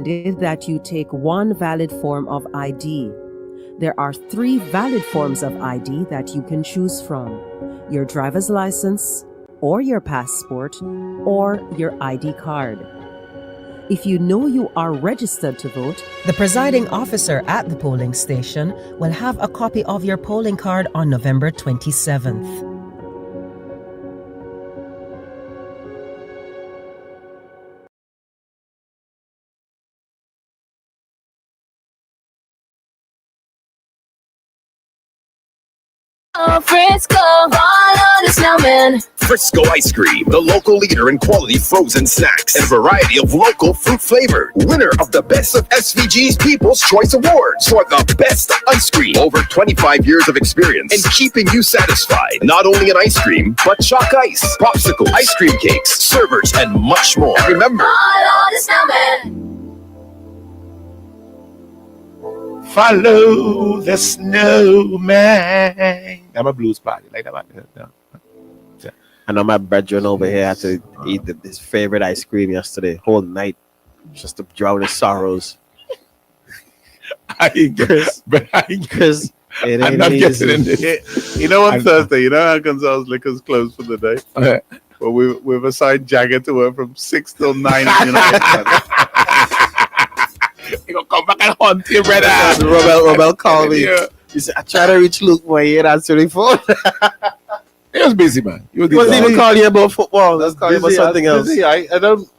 that you take one valid form of ID. There are 3 valid forms of ID that you can choose from: your driver's license, or your passport, or your ID card. If you know you are registered to vote, the presiding officer at the polling station will have a copy of your polling card on November 27th. Frisco, follow the snowman. Frisco Ice Cream, the local leader in quality frozen snacks and variety of local fruit flavor. Winner of the Best of SVG's People's Choice Awards for the best ice cream. Over 25 years of experience in keeping you satisfied. Not only in ice cream, but chalk ice, popsicles, ice cream cakes, servers, and much more. And remember, Follow the snowman. Follow the snowman. I'm a blues party like that. I know my brethren over here had to eat his favorite ice cream yesterday, whole night, just to drown his sorrows. I guess, but Chris, it I'm ain't not easy. getting in this. You know, on Thursday, you know how Gonzalez Liquor's closed for the day? Well, we've assigned Jagger to work from 6 till 9. You gonna come back and hunt you, brother. Robel called me. He said, I tried to reach Luke, but he ain't answering the phone. He was busy, man. He wasn't even calling you about football. That's calling you about something else. Busy. I don't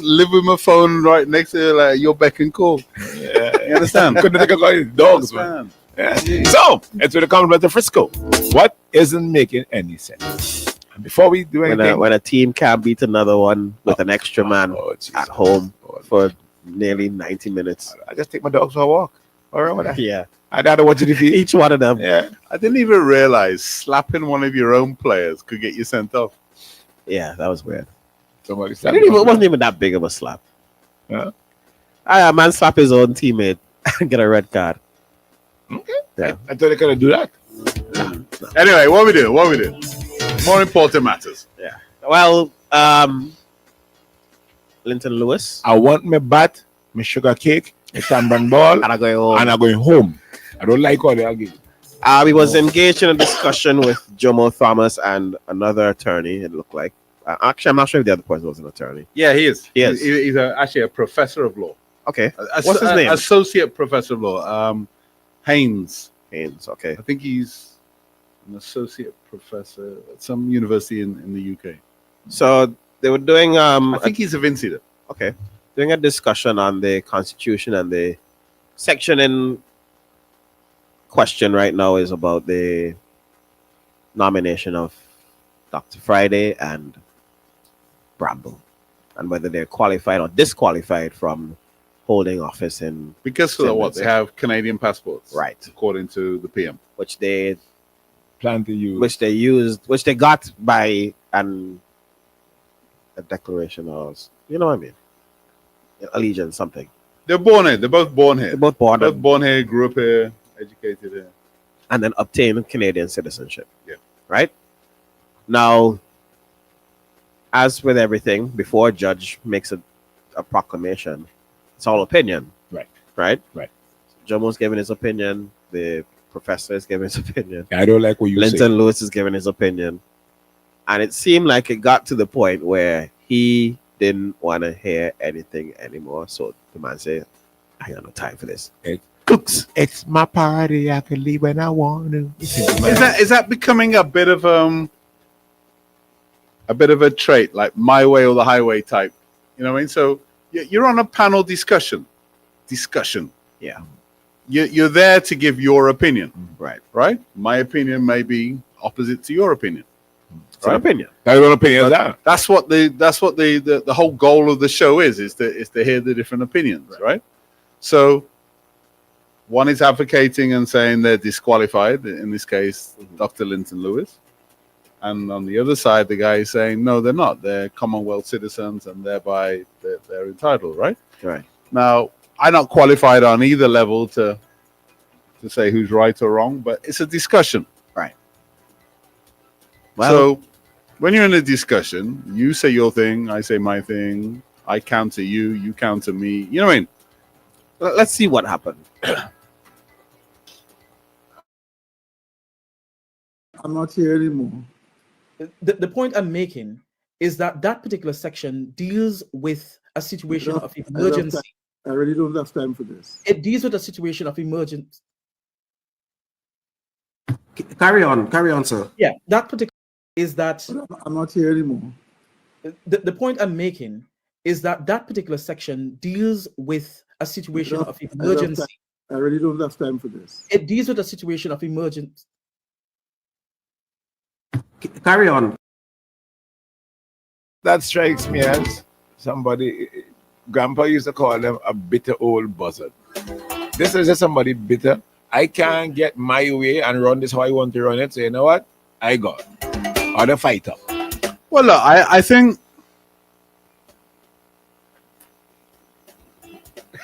live with my phone right next to like your beck and call. Yeah, you understand? couldn't think of dogs, man. Yeah. So, into the comment about the Frisco. What isn't making any sense? And before we do anything, when a team can't beat another one with an extra man at home for nearly 90 minutes. I just take my dogs for a walk. All right, Yeah. I don't know what to do. Each one of them. Yeah. I didn't even realize slapping one of your own players could get you sent off. Yeah, that was weird. Somebody It wasn't even that big of a slap. Yeah. A man slap his own teammate and get a red card. Okay. Yeah. I thought they could do that. No. Anyway, what we do? More important matters. Yeah. Well, Linton Lewis. I want my bat, my sugar cake, my tamban ball, And I'm going home. and I'm going home. I don't like all the argument. We was engaged in a discussion with Jomo Thomas and another attorney, it looked like. Actually, I'm not sure if the other person was an attorney. Yeah, he is. He is. He's actually a professor of law. Okay. What's his name? Associate professor of law. Haynes. Haynes, okay. I think he's an associate professor at some university in the UK. So they were doing I think he's a Vinci. okay. Doing a discussion on the Constitution, and the section in question right now is about the nomination of Dr. Friday and Bramble, and whether they're qualified or disqualified from holding office in Because of what? They have Canadian passports. right, According to the PM. which they Plan to use. which they got by a declaration of, you know what I mean, allegiance, something. They're born here. They're both born here. They're both born Both born here, grew up here, educated here. and then obtain Canadian citizenship. Yeah. Right? Now, as with everything, before a judge makes a proclamation, it's all opinion. Right. Right? Right. Jomo's giving his opinion. The professor is giving his opinion. I don't like what you say. Linton Lewis is giving his opinion. And it seemed like it got to the point where he didn't want to hear anything anymore. So the man said, I got no time for this. Cooks, it's my party. I can leave when I want to. Is that becoming a bit of a trait, like my way or the highway type? You know what I mean? So you're on a panel discussion. Yeah. You're there to give your opinion. Right. Right? My opinion may be opposite to your opinion. It's an opinion. I don't opinion that. That's what the whole goal of the show is to hear the different opinions, right? So one is advocating and saying they're disqualified, in this case, Dr. Linton Lewis. And on the other side, the guy is saying, no, they're not. They're Commonwealth citizens, and thereby they're entitled, right? Right. Now, I'm not qualified on either level to say who's right or wrong, but it's a discussion. Right. Well, So when you're in a discussion, you say your thing, I say my thing, I counter you, you counter me. You know what I mean? Let's see what happened. I'm not here anymore. The point I'm making is that that particular section deals with a situation of emergency. I really don't have time for this. It deals with a situation of emergency. Carry on, sir. Yeah, that particular is that I'm not here anymore. the point I'm making is that that particular section deals with a situation of emergency. I really don't have time for this. It deals with a situation of emergency. Carry on. That strikes me as somebody, Grandpa used to call them a bitter old buzzard. This is just somebody bitter. I can't get my way and run this how I want to run it. So you know what? I got or the fighter. Well, look, I think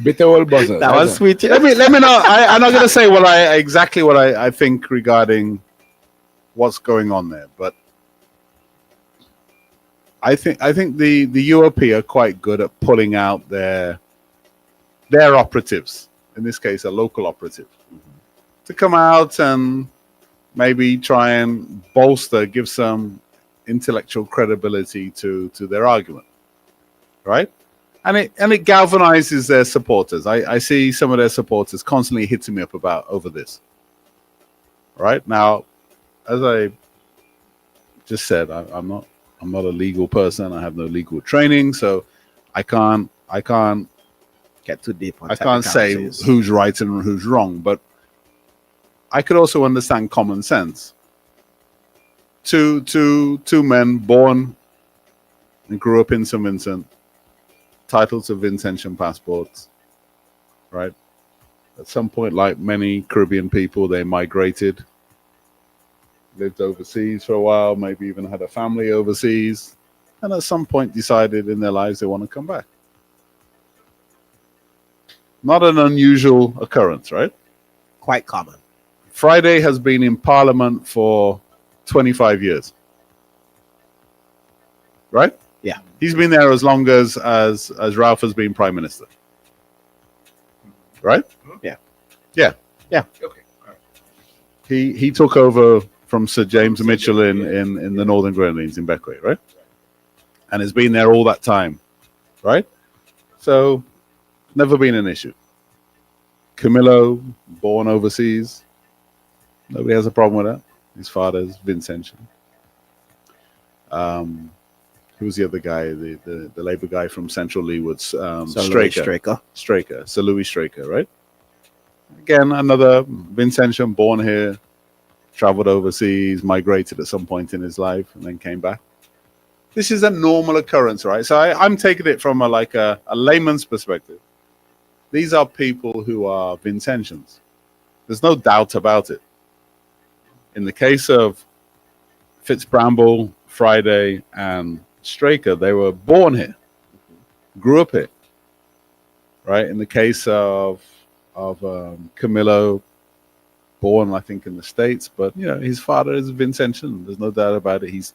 bitter old buzzard. That was sweet. let me know. I'm not going to say exactly what I think regarding what's going on there, but I think the UOP are quite good at pulling out their operatives. In this case, a local operative, to come out and maybe try and give some intellectual credibility to their argument, right? And it galvanizes their supporters. I see some of their supporters constantly hitting me up over this. Right now, as I just said, I'm not a legal person. I have no legal training, so I can't Get too deep on I can't say who's right and who's wrong, but I could also understand common sense. Two men born and grew up in St. Vincent, titles of Vincentian passports, right? At some point, like many Caribbean people, they migrated, lived overseas for a while, maybe even had a family overseas, and at some point decided in their lives they want to come back. Not an unusual occurrence, right? Quite common. Friday has been in Parliament for 25 years. Right? Yeah. He's been there as long as Ralph has been Prime Minister. Right? Yeah. Yeah. Yeah. Okay. All right. He took over from Sir James Mitchell in the Northern Grenadines in Beckwith, right? And has been there all that time. Right? So never been an issue. Camillo, born overseas. Nobody has a problem with that. His father's Vincentian. Who was the other guy? The Labour guy from Central Leeward, Straker. Sir Louis Straker, right? Again, another Vincentian, born here, traveled overseas, migrated at some point in his life, and then came back. This is a normal occurrence, right? So I'm taking it from a layman's perspective. These are people who are Vincentians. There's no doubt about it. In the case of Fitzbramble, Friday, and Straker, they were born here, grew up here, right? In the case of Camillo, born, I think, in the States, but his father is Vincentian. There's no doubt about it.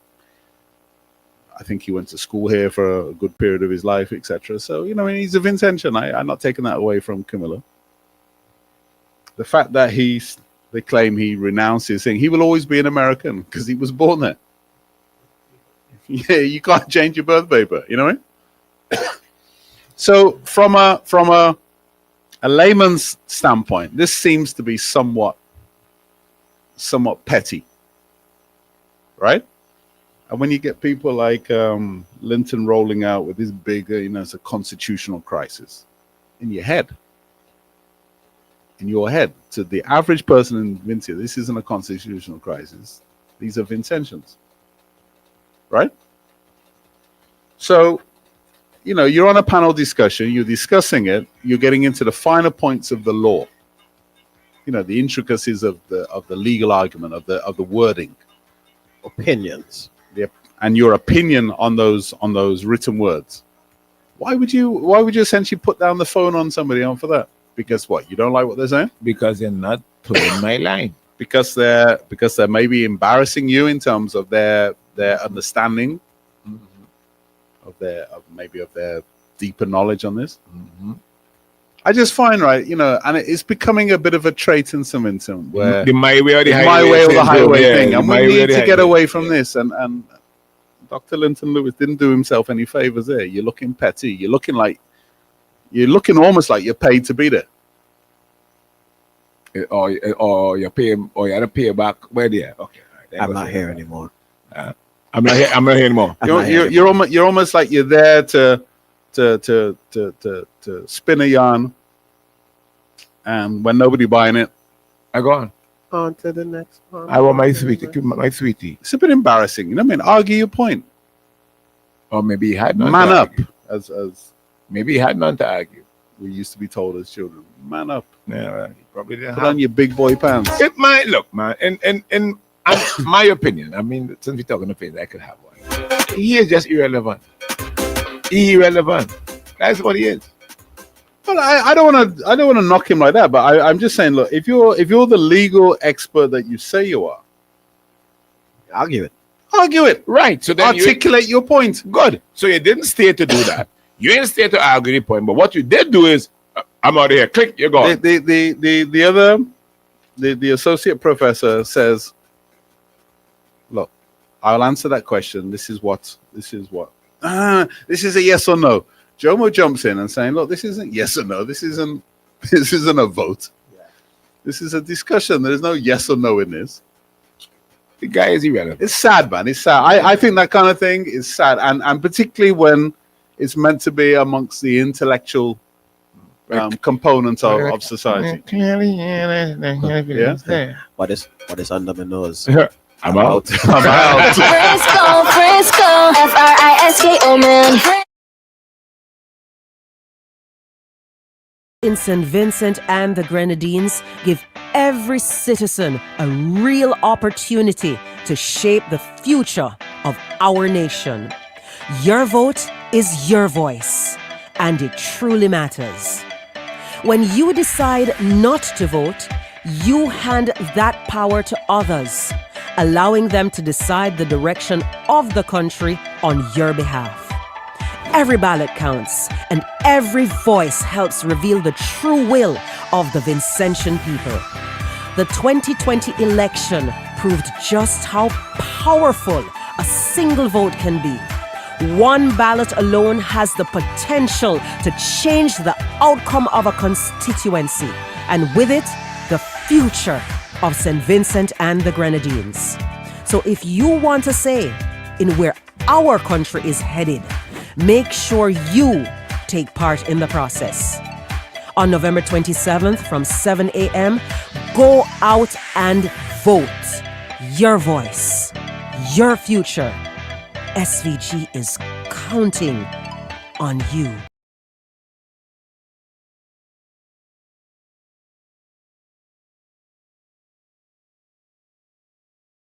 I think he went to school here for a good period of his life, etc. So, he's a Vincentian. I'm not taking that away from Camillo. The fact that they claim he renounced his thing, he will always be an American because he was born there. Yeah, you can't change your birth paper, you know what I mean? So from a layman's standpoint, this seems to be somewhat petty, right? And when you get people like Linton rolling out with this big, it's a constitutional crisis in your head. To the average person in Vincia, this isn't a constitutional crisis. These are Vincentians, right? So, you're on a panel discussion, you're discussing it, you're getting into the finer points of the law, the intricacies of the legal argument, of the wording, Opinions. and your opinion on those written words. Why would you essentially put down the phone on somebody for that? Because what? You don't like what they're saying? Because they're not playing my line. Because they're maybe embarrassing you in terms of their understanding of their deeper knowledge on this. Mm-hmm. I just find, right, and it's becoming a bit of a trait in some instance where The my way or the the highway, my way or the thing, highway yeah, thing, the and my we way or need the to get highway. away from this. And Dr. Linton Lewis didn't do himself any favors there. You're looking petty. You're looking almost like you're paid to be there. Or you pay, or you have to pay back. Where there? Okay, all right, there I'm goes not it. here anymore. I'm not here. I'm not here anymore. You're almost like you're there to spin a yarn, and when nobody buying it, I go on. On to the next one. I want my sweetie. Give me my sweetie. it's a bit embarrassing. You know what I mean? Argue your point. Or maybe he had none Man to up, argue. as Maybe he had none to argue. we used to be told as children. Man up. Yeah, well, he probably didn't Put have. on your big boy pants. It might look, man. In my opinion, I mean, since we're talking opinions, I could have one. He is just irrelevant. Irrelevant. That's what he is. Well, I don't want to knock him like that, but I'm just saying, look, if you're the legal expert that you say you are, Argue it. argue it. Right. So then Articulate your point. good. So you didn't stay to do that. You didn't stay to argue the point. But what you did do is, I'm out of here. Click. You're gone. The associate professor says, look, I'll answer that question. This is what. This is a yes or no. Jomo jumps in and saying, look, this isn't yes or no. This isn't a vote. This is a discussion. There's no yes or no in this. The guy is irrelevant. It's sad, man. It's sad. I think that kind of thing is sad. And particularly when it's meant to be amongst the intellectual component of society. Clearly, yeah. What is under my nose? I'm out. I'm out. Frisco, Frisko, man. In St. Vincent and the Grenadines give every citizen a real opportunity to shape the future of our nation. Your vote is your voice, and it truly matters. When you decide not to vote, you hand that power to others, allowing them to decide the direction of the country on your behalf. Every ballot counts, and every voice helps reveal the true will of the Vincentian people. The 2020 election proved just how powerful a single vote can be. One ballot alone has the potential to change the outcome of a constituency, and with it, the future of St. Vincent and the Grenadines. So if you want a say in where our country is headed, make sure you take part in the process. On November 27th from 7 a.m., go out and vote. Your voice, your future. SVG is counting on you.